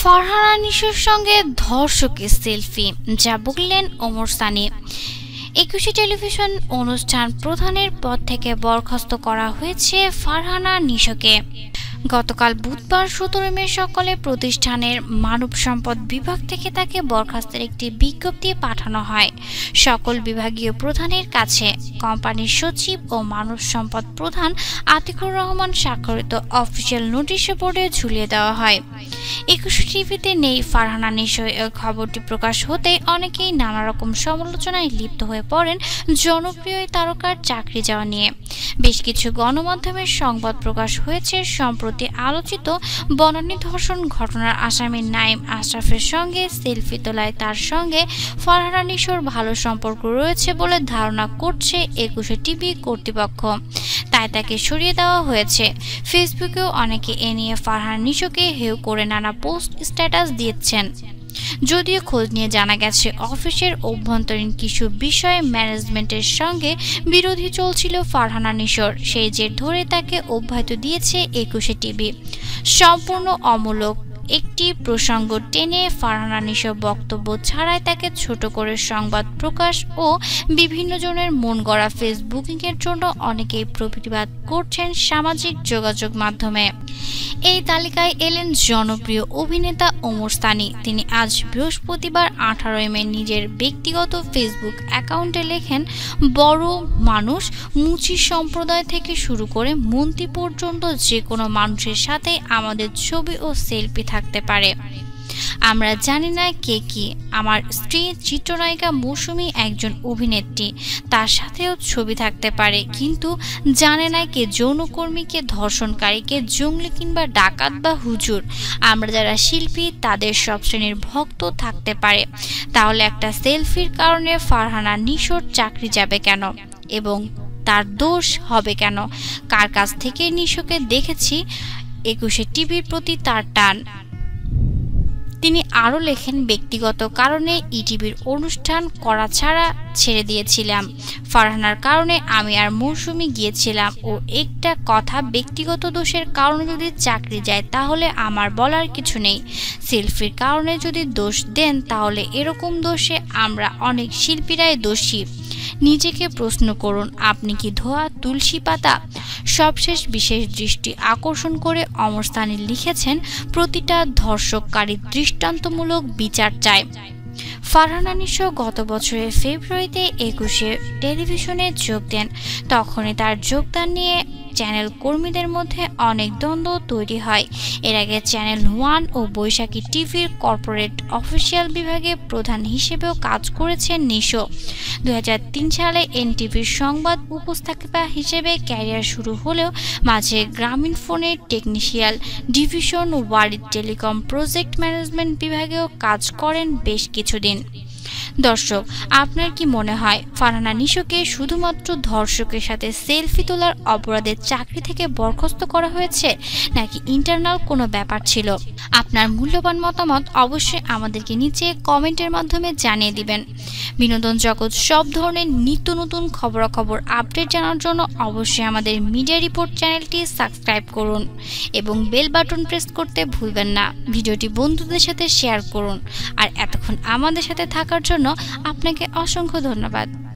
ফারহানা নিশোর সঙ্গে ধর্ষকের সেলফি, যা বললেন ওমর সানি। 21 টেলিভিশন অনুষ্ঠান প্রধানের পদ থেকে বরখাস্ত করা হয়েছে ফারহানা নিশোকে। গতকাল বুধবার 17 মে সকালে প্রতিষ্ঠানের মানব সম্পদ বিভাগ থেকে তাকে বরখাস্তের একটি বিজ্ঞপ্তি পাঠানো হয় সকল বিভাগীয় প্রধানের কাছে। কোম্পানির সচিব ও মানব সম্পদ প্রধান আতিকুর রহমান স্বাক্ষরিত অফিসিয়াল নোটিশ বোর্ডে ঝুলিয়ে দেওয়া হয়। 21 টিভিতে নেই ফারহানা নিশো খবরটি প্রকাশ হতেই অনেকেই নানা রকম সমালোচনায় লিপ্ত হয়ে পড়েন জনপ্রিয় তারকার চাকরি যাওয়া নিয়ে। বেশ কিছু গণমাধ্যমের সংবাদ প্রকাশ হয়েছে সম্প্রতি আলোচিত বনানী ধর্ষণ ঘটনার আসামি নাইম আশরাফের সঙ্গে সেলফি তোলায় তার সঙ্গে ফারহানা নিশোর ভালো সম্পর্ক রয়েছে বলে ধারণা করছে 21 টিভি কর্তৃপক্ষ, তাই তাকে সরিয়ে দেওয়া হয়েছে। ফেসবুকেও অনেকে এ নিয়ে ফারহানা নিশোকে হেয় করে নানা পোস্ট স্ট্যাটাস দিয়েছেন। যদিও খোঁজ নিয়ে জানা গেছে অফিসের অভ্যন্তরীণ কিছু বিষয়ে ম্যানেজমেন্টের সঙ্গে বিরোধী চলছিল ফারহানা নিশোর, সেই জের ধরে তাকে অব্যাহতি দিয়েছে 21 টিভি। সম্পূর্ণ অমূলক একটি প্রসঙ্গ টেনে ফারহানা নিশো বক্তব্য ছাড়াই তাকে ছোট করে সংবাদ প্রকাশ ও বিভিন্ন জনের মন গড়া ফেসবুকিংয়ের জন্য অনেকেই প্রতিবাদ করছেন সামাজিক যোগাযোগ মাধ্যমে। এই তালিকায় এলেন জনপ্রিয় অভিনেতা ওমর সানি। তিনি আজ বৃহস্পতিবার 18 মে নিজের ব্যক্তিগত ফেসবুক অ্যাকাউন্টে লেখেন, বড় মানুষ মুচি সম্প্রদায় থেকে শুরু করে মন্ত্রী পর্যন্ত যে কোনো মানুষের সাথে আমাদের ছবি ও সেলফি থাকতে পারে। আমরা জানি না কে কি। আমার স্ত্রী চিত্রনায়িকা মৌসুমী একজন অভিনেত্রী, তার সাথেও ছবি থাকতে পারে, কিন্তু জানে না কে যৌনকর্মী, কে ধর্ষণকারী, কে জঙ্গলি কিংবা ডাকাত বা হুজুর। আমরা যারা শিল্পী তাদের সব শ্রেণীর ভক্ত থাকতে পারে। তাহলে একটা সেলফির কারণে ফারহানা নিশোর চাকরি যাবে কেন এবং তার দোষ হবে কেন? কার কাছ থেকে নিশোকে দেখেছি 21 টিভির প্রতি তার টান। তিনি আরও লেখেন, ব্যক্তিগত কারণে ইটিভির অনুষ্ঠান করা ছাড়া ছেড়ে দিয়েছিলাম। ফারহানার কারণে আমি আর মৌসুমী গিয়েছিলাম। ও একটা কথা, ব্যক্তিগত দোষের কারণে যদি চাকরি যায় তাহলে আমার বলার কিছু নেই। সেলফির কারণে যদি দোষ দেন তাহলে এরকম দোষে আমরা অনেক শিল্পীরাই দোষী। নিজেকে প্রশ্ন করুন, আপনি কি ধোয়া তুলসী পাতা? সবশেষ বিশেষ দৃষ্টি আকর্ষণ করে ওমর সানি লিখেছেন, প্রতিটা ধর্ষককারী দৃষ্টান্তমূলক বিচার চায়। ফারহানা নিশো গত বছরের ফেব্রুয়ারিতে 21 টেলিভিশনে যোগ দেন। তখনই তার যোগদান নিয়ে চ্যানেল কর্মীদের মধ্যে অনেক দ্বন্দ্ব তৈরি হয়। এর আগে চ্যানেল 1 ও বৈশাখী টিভির কর্পোরেট অফিসিয়াল বিভাগে প্রধান হিসেবেও কাজ করেছেন নিশো। 2003 সালে এনটিভির সংবাদ উপস্থাপিকা হিসেবে ক্যারিয়ার শুরু হলেও মাঝে গ্রামীণফোনের technical division, Warid telecom project management বিভাগেও কাজ করেন বেশ কিছুদিন। দর্শক, আপনার কি মনে হয় ফারহানা নিশোকে শুধুমাত্র ধর্ষকের সাথে সেলফি তোলার অপরাধে চাকরি থেকে বরখাস্ত করা হয়েছে, নাকি ইন্টারনাল কোনো ব্যাপার ছিল? আপনার মূল্যবান মতামত অবশ্যই আমাদেরকে নিচে কমেন্টের মাধ্যমে জানিয়ে দিবেন। বিনোদন জগৎ সব ধরনের নিত্য নতুন খবরাখবর আপডেট জানার জন্য অবশ্যই আমাদের মিডিয়া রিপোর্ট চ্যানেলটি সাবস্ক্রাইব করুন এবং বেল বাটন প্রেস করতে ভুলবেন না। ভিডিওটি বন্ধুদের সাথে শেয়ার করুন। আর এতক্ষণ আমাদের সাথে থাকার জন্য আপনাকে অসংখ্য ধন্যবাদ।